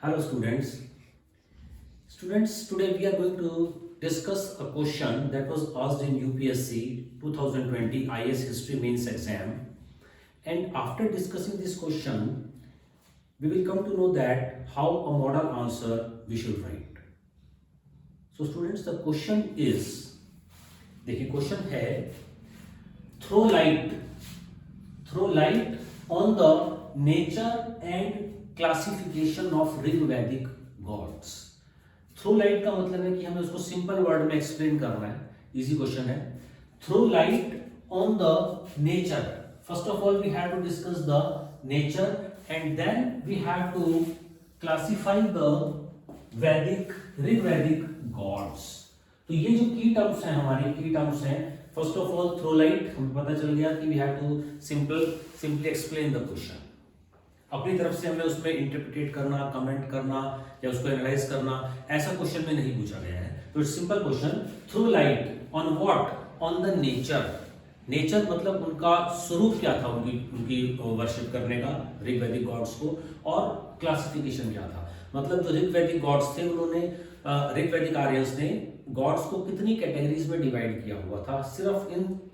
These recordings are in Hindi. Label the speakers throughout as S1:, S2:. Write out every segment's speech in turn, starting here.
S1: Hello students. Students, today we are going to discuss a question that was asked in UPSC 2020 IS History Mains exam. And after discussing this question, we will come to know that how a model answer we should write. So students, the question is, देखिए क्वेश्चन है, throw light on the nature and classification of Rig वैदिक गॉड्स। थ्रो लाइट का मतलब है कि हमें उसको सिंपल वर्ड में एक्सप्लेन करना है। इजी क्वेश्चन है। Throw light on the nature, first of all we have to discuss the nature and then we have to classify the Vedic Rig वैदिक गॉड्स। तो ये जो की टर्म्स हैं, हमारे की टर्म्स हैं, first of all throw light, हमें पता चल गया कि we have to simply explain the question. अपनी तरफ से हमें उसमें इंटरप्रिटेट करना, कमेंट करना या उसको एनालाइज करना, ऐसा क्वेश्चन में नहीं पूछा गया है। तो it's simple question, throw light on what, on the nature. Nature मतलब उनका स्वरूप क्या था, उनकी वर्शिप करने का, ऋग वैदिक गॉड्स को, और क्लासिफिकेशन क्या था। मतलब जो ऋग वैदिक गॉड्स थे, उन्होंने ऋग वैदिक आर्यंस ने गॉड्स को कितनी कैटेगरीज में डिवाइड किया हुआ था। सिर्फ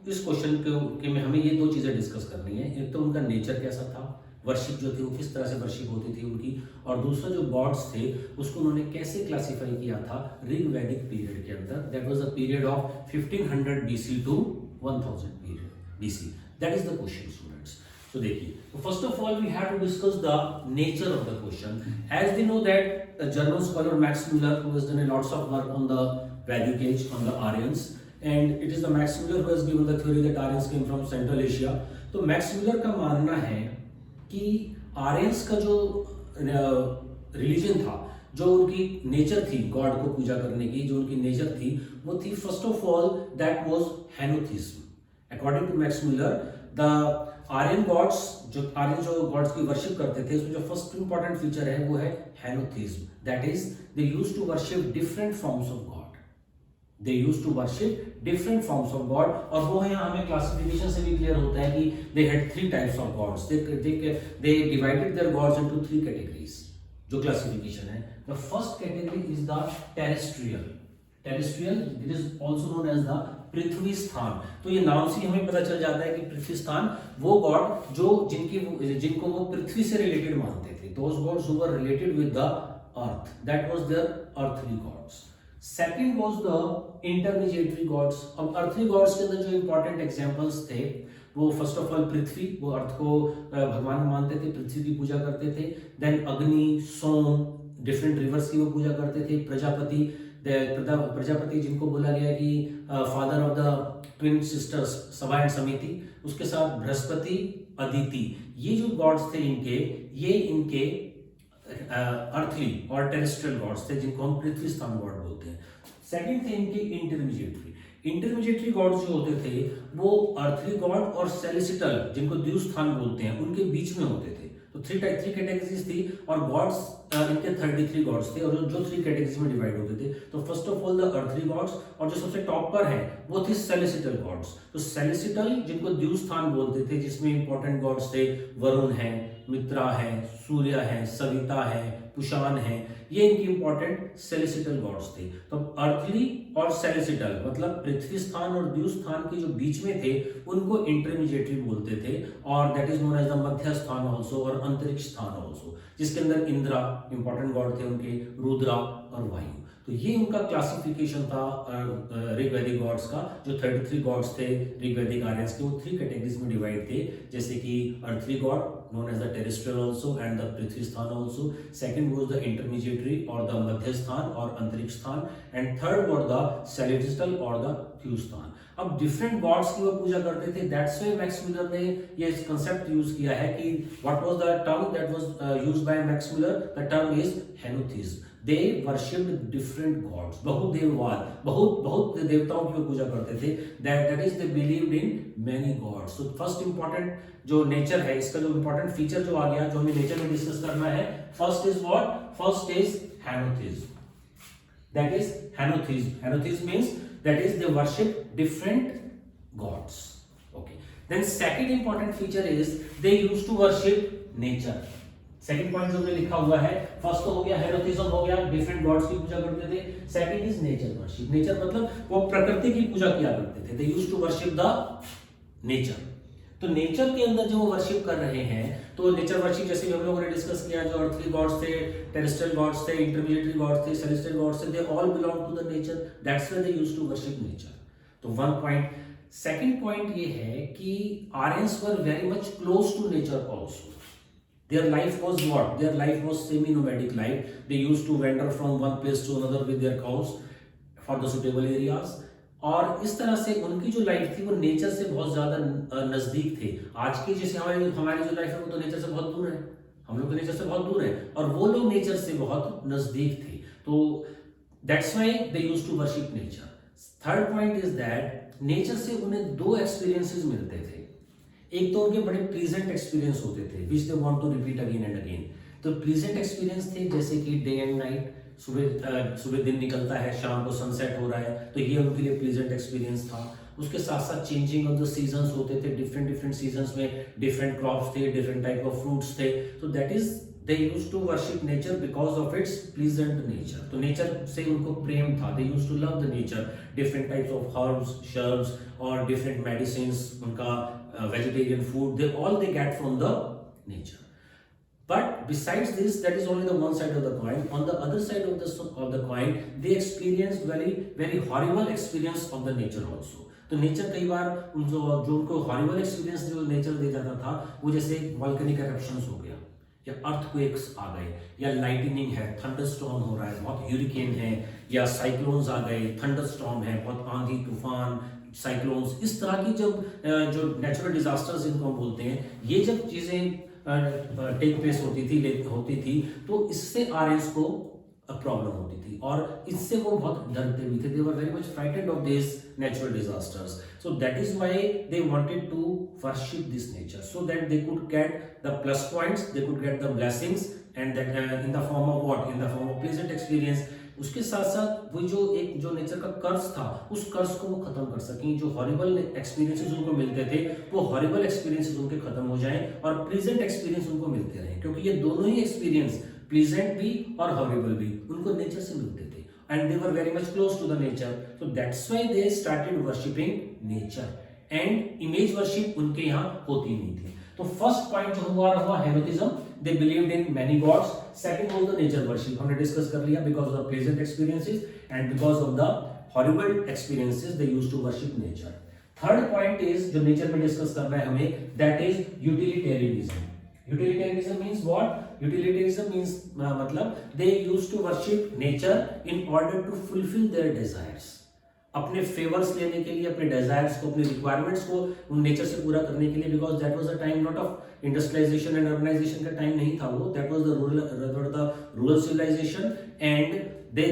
S1: इस क्वेश्चन के में हमें ये दो चीजें डिस्कस करनी है। एक तो उनका नेचर कैसा था, वर्शिप जो थी वो किस तरह से वर्शिप होती थी उनकी, और दूसरा जो गॉड्स थे उसको उन्होंने कैसे क्लासिफाई किया था ऋग वैदिक पीरियड के अंदर। That was the period of 1500 BC to 1000 period BC। That is the question students. तो देखिए, first of all we have to discuss the nature of the question. As we know that German scholar Max Muller who has done lots of work on the Vedic age, on the Aryans, and it is the Max Muller who has given the theory that Aryans came from central Asia. तो मैक्स म्यूलर का मानना है कि आर्यंस का जो रिलीजन था, जो उनकी नेचर थी गॉड को पूजा करने की, जो उनकी नेचर थी वो थी first of all that was henotheism. According to Max Muller, the Aryan gods, जो गॉड्स की वर्शिप करते थे, उसमें जो फर्स्ट इंपॉर्टेंट फीचर है वो है henotheism. That is they used to worship different forms of God. They used to worship different forms of God, और वो है हमें क्लासिफिकेशन से भी क्लियर होता है कि they had three types of gods. They divided their gods into three categories. जो क्लासिफिकेशन है, the first category is the terrestrial. Terrestrial, it is also known as the पृथ्वी स्थान। तो ये नाम से हमें पता चल जाता है कि पृथ्वी स्थान वो गॉड जो जिनको वो पृथ्वी से रिलेटेड मानते थे। Those gods who were related with the earth, that was their earthly gods. Second was the intermediatory gods. अब अर्थली गॉड्स के अंदर जो इंपॉर्टेंट एग्जाम्पल्स थे वो फर्स्ट ऑफ ऑल पृथ्वी, वो अर्थ को भगवान मानते थे, पृथ्वी की पूजा करते थे। देन अग्नि, सोम, डिफरेंट रिवर्स की वो पूजा करते थे। प्रजापति जिनको बोला गया कि father of the twin sisters सभा एंड समिति, उसके साथ बृहस्पति, अदिति, ये जो गॉड्स थे इनके अर्थली और टेरेस्ट्रियल गॉड्स थे, जिनको हम पृथ्वी स्थान गॉड बोलते हैं। सेकंड थे इनके इंटरमीडिएटरी गॉड्स जो होते थे वो अर्थली गॉड और सेलेस्टियल, जिनको द्यूस्थान बोलते हैं, उनके बीच में होते थे। तो थ्री कैटेगरीज थी, और गॉड्स इनके 33 गॉड्स थे, और जो थ्री कैटेगरीज में डिवाइड होते थे। तो first of all the earthly gods, और जो सबसे टॉप पर है वो थे सेलेस्टियल गॉड्स। तो सेलेस्टियल जिनको द्यूस्थान बोलते थे, जिसमें इंपॉर्टेंट गॉड्स थे वरुण है, मित्रा है, सूर्य है, सविता है, पुशान है, ये इनकी इंपॉर्टेंट सेलेस्टियल गॉड्स थे। तो अर्थली और सेलेस्टियल मतलब पृथ्वी स्थान और द्यू स्थान के जो बीच में थे उनको इंटरमीडिएटरी बोलते थे, और that is known as the madhya sthan also, और अंतरिक्ष स्थान ऑल्सो, जिसके अंदर इंद्रा इंपॉर्टेंट गॉड थे उनके, रुद्रा और वायु। तो ये उनका क्लासिफिकेशन था ऋग वैदिक गॉड्स का। जो 33 गॉड्स थे ऋग वैदिक आर्यंस के, वो थ्री कैटेगरीज में डिवाइड थे, जैसे कि earthly God known as the terrestrial also and the पृथ्वी स्थान also. Second was the intermediary or the मध्य स्थान और अंतरिक्ष स्थान, and third was the celestial or the thew स्थान। अब डिफरेंट गॉड्स की वो पूजा करते थे। दैट्स व्हाई मैक्स म्यूलर ने ये कंसेप्ट यूज किया है कि what was the term that was used by Max Muller, the term is henotheism. They worshipped different gods, बहुदेववाद, बहुत देवताओं की वो पूजा करते थे। That is they believed in many gods. तो फर्स्ट इंपॉर्टेंट जो नेचर है, इसका जो इंपॉर्टेंट फीचर जो आ गया, जो हमें नेचर में डिस्कस करना है, first is what, first is henotheism. That is henotheism. Henotheism means that is they worship different gods. Okay, then second important feature is they used to worship nature. Second point जो में लिखा हुआ है, फर्स्ट तो हो गया हेरोथिज्म हो गया, डिफरेंट गॉड्स की पूजा करते थे। Second is nature worship. Nature मतलब वो प्रकृति की पूजा किया करते थे, they used to worship the nature. तो नेचर के अंदर जो वो वर्शिप कर रहे हैं, तो नेचर वर्शिप जैसे हम लोगों ने डिस्कस किया, जो अर्थली गॉड्स थे, टेरेस्ट्रियल गॉड्स थे, इंटरमीडिएटरी गॉड्स थे, सेलेस्टियल गॉड्स थे, they all belong to the nature, that's why they used to worship nature. तो वन पॉइंट। सेकंड पॉइंट ये है कि Aryans were very much close to nature also. Their life was what? Their life was semi-nomadic life. They used to wander from one place to another with their cows for the suitable areas. और इस तरह से उनकी जो लाइफ थी वो नेचर से बहुत ज्यादा नजदीक थे। आज की जैसे हमारी जो लाइफ है वो तो नेचर से बहुत दूर है, हम लोग तो नेचर से बहुत दूर है, और वो लोग नेचर से बहुत नजदीक थे। तो that's why they used to worship nature. Third point is that nature से उन्हें दो एक्सपीरियंसेस मिलते थे। एक तो उनके बड़े प्लीजेंट एक्सपीरियंस होते थे which they want to repeat again and again. तो प्लीजेंट एक्सपीरियंस थे जैसे कि डे एंड नाइट, सुबह दिन निकलता है, शाम को सनसेट हो रहा है, तो ये उनके लिए प्लीजेंट एक्सपीरियंस था। उसके साथ साथ चेंजिंग ऑफ द सीजन्स होते थे, डिफरेंट सीजन्स में डिफरेंट क्रॉप्स थे, डिफरेंट टाइप ऑफ फ्रूट्स थे। तो that is they used to worship nature because of its pleasant nature. तो नेचर से उनको प्रेम था, they used to love the nature. Different types of herbs, shrubs और डिफरेंट मेडिसिन्स, उनका vegetarian food, they get from the nature. But besides this, that is only the one side of the coin. On the other side of the coin, they experienced very horrible experience of the nature also. तो नेचर कई बार जो उनको हॉरिबल एक्सपीरियंस जो नेचर दे जाता था, वो जैसे वॉल्केनिक एरप्शंस हो गया, या अर्थक्वेक्स आ गए, या लाइटनिंग है, थंडरस्टॉर्म हो रहा है, बहुत ह्यूरिकेन है, या साइक्लोन्स आ गए, थंडरस्टॉर्म है, बहुत आंधी तूफान, साइक्लोन्स, इस तरह की जब जो नेचुरल डिजास्टर्स जिनको हम बोलते हैं, ये जब चीजें टेक प्लेस होती थी तो इससे आर्यंस को प्रॉब्लम होती थी, और इससे वो बहुत डरते भी थे। They were very much frightened of this natural disasters. So that is why they wanted to worship this nature, so that they could get the plus points, they could get the blessings, and that in the form of what, in the form of pleasant experience. उसके साथ साथ वो जो नेचर का कर्ज था, उस कर्ज को वो खत्म कर सकें। जो हॉरिबल एक्सपीरियंसेस उनको मिलते थे, वो हॉरिबल एक्सपीरियंसेस उनके खत्म हो जाएं और प्लीजेंट एक्सपीरियंस उनको मिलते रहें, क्योंकि ये दोनों ही एक्सपीरियंस, प्लीजेंट भी और हॉरिबल भी, उनको नेचर से मिलते थे, and they were very much close to the nature. So that's why they started worshipping nature, and image worship उनके यहाँ होती नहीं थी। तो फर्स्ट पॉइंट जो हुआ henotheism, they believed in many gods. Second was the nature worship, हमने डिस्कस कर लिया, because of the pleasant experiences and because of the horrible experiences they used to worship nature. Third point is जो नेचर में डिस्कस करना है हमें, that is utilitarianism. Utilitarianism means what? Utilitarianism means मतलब they used to worship nature in order to fulfill their desires. अपने फेवर्स लेने के लिए, अपने डिजायर्स को, अपने रिक्वायरमेंट्स को उन नेचर से पूरा करने के लिए, because that was the time not of industrialisation and urbanisation का टाइम नहीं था वो, that was the rural civilisation, and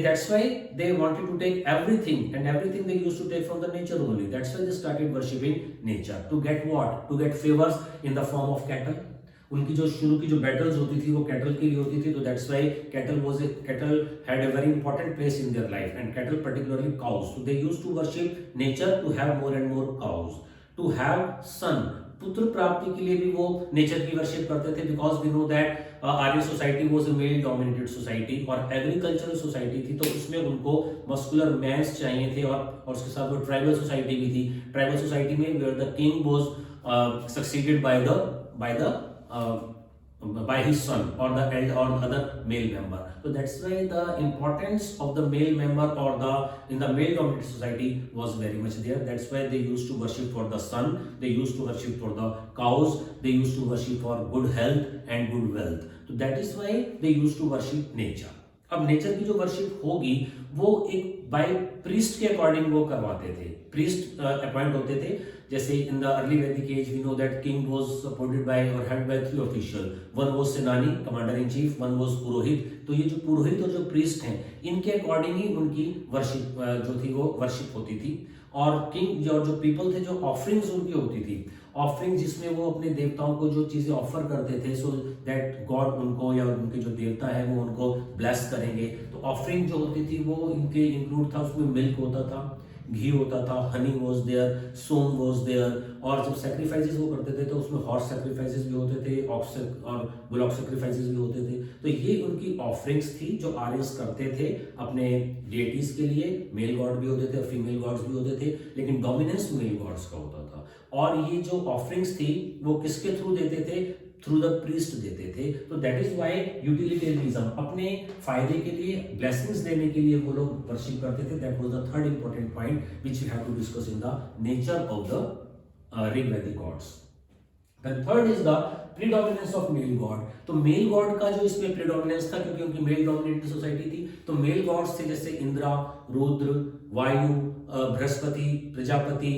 S1: that's why they wanted to take everything, and everything they used to take from the nature only. That's why they started worshipping nature to get what? To get favors in the form of cattle. उनकी जो शुरू की जो बैटल्स होती थी वो कैटल के लिए होती थी, तो that's why cattle had a very important place in their life, and cattle particularly cows, so they used to worship nature to have more and more cows, to have son, पुत्र प्राप्ति के लिए भी वो नेचर की वर्शिप करते थे, because we know that Aryan society was a male dominated society और एग्रीकल्चरल सोसाइटी थी, तो उसमें उनको मस्कुलर मैन्स चाहिए थे, और उसके साथ वो ट्राइबल सोसाइटी भी थी। ट्राइबल सोसाइटी में where the king was succeeded by his son or the other male member. So that's why the importance of the male member or in the male dominated society was very much there. That's why they used to worship for the sun, they used to worship for the cows, they used to worship for good health and good wealth. So that is why they used to worship nature. अब नेचर की जो वर्शिप होगी वो एक बाय प्रीस्ट के अकॉर्डिंग वो करवाते थे, प्रीस्ट अपॉइंट होते थे। जैसे in the early Vedic age we know that king was supported by और head by 3 official, one was senani commander in chief, one was purohit. तो ये जो पुरोहित और जो प्रीस्ट हैं, इनके अकॉर्डिंग ही उनकी वर्शिप जो थी वो वर्शिप होती थी। और किंग जो पीपल थे, जो ऑफरिंग्स उनकी होती थी, ऑफरिंग जिसमें वो अपने देवताओं को जो चीजें ऑफर करते थे, सो दैट गॉड उनको या उनके जो देवता है वो उनको ब्लेस करेंगे। तो ऑफरिंग जो होती थी वो इनके इंक्लूड था, उसमें मिल्क होता था, घी होता था, honey was there, Soma was there, और जब सेक्रीफाइसेस वो करते थे तो उसमें हॉर्स सेक्रीफाइसेस भी होते थे, ऑक्स और बुलॉक सेक्रीफाइसेस भी होते थे। तो ये उनकी ऑफरिंग्स थी जो आर्यंस करते थे अपने डेटीज के लिए। मेल गॉड भी होते थे और फीमेल गॉड्स भी होते थे, लेकिन डोमिनेंस मेल गॉड्स का होता था। और ये जो ऑफरिंग्स थी वो किसके थ्रू देते थे? थ्रू द प्रीस्ट देते थे। तो दैट इज व्हाई यूटिलिटेरियनिज्म, अपने फायदे के लिए, ब्लेसिंग्स देने के लिए वो लोग वर्शिप करते थे। That was the third important point which we have to discuss in the nature of the Rigvedic gods. Then third is the predominance of male god. तो मेल गॉड का जो इसमें प्रीडोमिनेंस था, क्योंकि उनकी मेल डोमिनेटेड सोसाइटी थी, तो मेल गॉड्स थे जैसे इंद्रा, रुद्र, वायु, बृहस्पति, प्रजापति,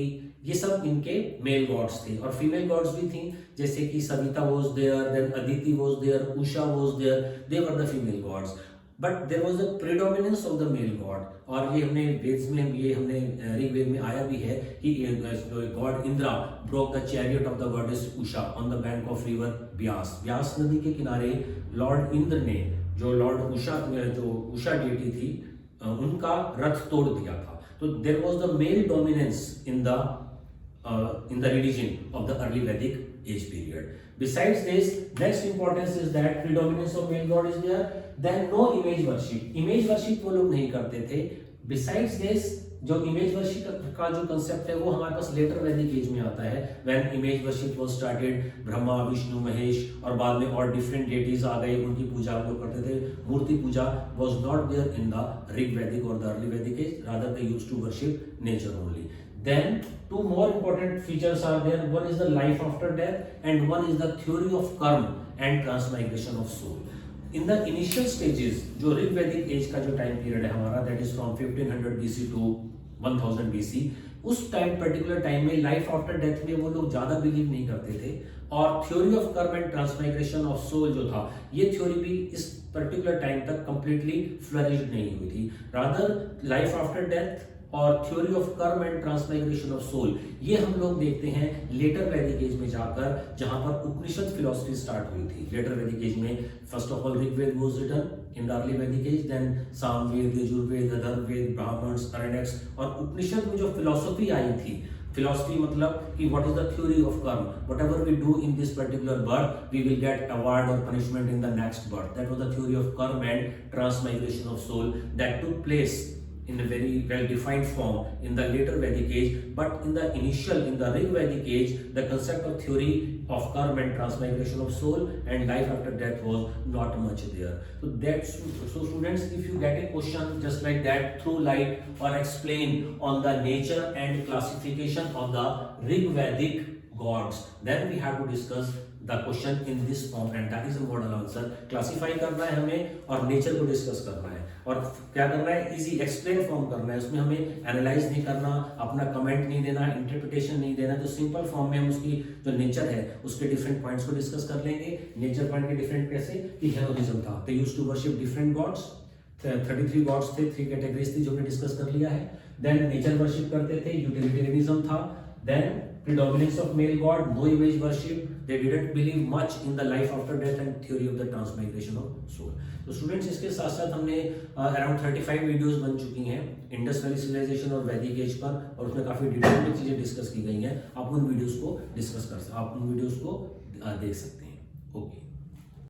S1: ये सब इनके मेल गॉड्स थे। और फीमेल गॉड्स भी थी, जैसे कि Savita was there, then Aditi was there, Usha was there, they were the female gods. But there was the predominance of the male god. और ये हमने वेद्स में, ये हमने ऋग्वेद में आया भी है कि God Indira broke the chariot of the goddess Usha on the bank of river Beas. Beas नदी के किनारे लॉर्ड इंद्र ने, जो लॉर्ड उषा, जो उषा डेटी थी, उनका रथ तोड़ दिया था। तो there was the male dominance in the religion of the early Vedic age period. Besides this, next importance is that predominance of male god is there. Then no image worship. Image worship वो लोग नहीं करते थे. Besides this, जो इमेज वर्शिप का जो कंसेप्ट है वो हमारे पास लेटर वैदिक एज में आता है। When image worship was started, Brahma, Vishnu, Mahesh और बाद में और डिफरेंट डेटीज आ गए, उनकी पूजा हम लोग करते थे। Murti puja was not there in the Rig Vedic और the early Vedic age, rather they used to worship nature only. Then two more important features are there. One is the life after death and one is the theory of karma and transmigration of soul. In the initial stages, जो ऋग वैदिक एज का जो टाइम पीरियड है हमारा, that is from 1500 BC to 1000 BC, उस टाइम, पर्टिकुलर टाइम में लाइफ आफ्टर डेथ में वो लोग ज्यादा बिलीव नहीं करते थे। और theory of karma and transmigration of soul जो था, ये थ्योरी भी इस पर्टिकुलर टाइम तक कंप्लीटली फ्लरिश नहीं हुई थी। रादर लाइफ आफ्टर डेथ और theory of karma and transmigration of soul, ये हम लोग देखते हैं लेटर वैदिक एज में जाकर, जहां पर उपनिषद फिलॉसफी स्टार्ट हुई थी। लेटर वैदिक एज में first of all Rigveda was written in the early Vedic age, then Samaveda, Yajurveda, Atharvaveda, Brahmanas, Aranyakas, और उपनिषद में जो फिलॉसफी आई थी, फिलॉसफी मतलब कि what is the theory of karma, whatever we do in this particular birth we will get award और punishment in the next birth. That was the theory of karma and transmigration of soul that took place in a very well defined form in the later Vedic age. But in the initial, in the Rig Vedic age, the concept of theory of karma and transmigration of soul and life after death was not much there. So students, if you get a question just like that, throw light or explain on the nature and classification of the Rig Vedic gods, then we have to discuss the question in this form and that is a model answer. Classify करना है हमें और नेचर को डिस्कस करना है, और क्या करना है, इजी एक्सप्लेन फॉर्म करना है। उसमें हमें एनालाइज नहीं करना, अपना कमेंट नहीं देना, इंटरप्रिटेशन नहीं देना। तो सिंपल फॉर्म में हम उसकी जो नेचर है उसके डिफरेंट पॉइंट्स को डिस्कस कर लेंगे। नेचर पॉइंट के डिफरेंट कैसे, कि हेरोइज्म था, they used to worship different gods, 33 gods थे, 3 कैटेगरीज थी जो हमने डिस्कस कर लिया है। देन नेचर वर्शिप करते थे, यूटिलिटेरियनिज्म था। Then predominance of male god, no image worship, they didn't believe much in the life after death and theory of the transmigration of soul. तो स्टूडेंट्स, इसके साथ साथ हमने अराउंड 35 वीडियोस बन चुकी हैं इंडस वैली सिविलाइजेशन और वैदिक एज पर, और उसमें काफी डिटेल में चीजें डिस्कस की गई हैं। आप उन वीडियोस को देख सकते हैं। ओके।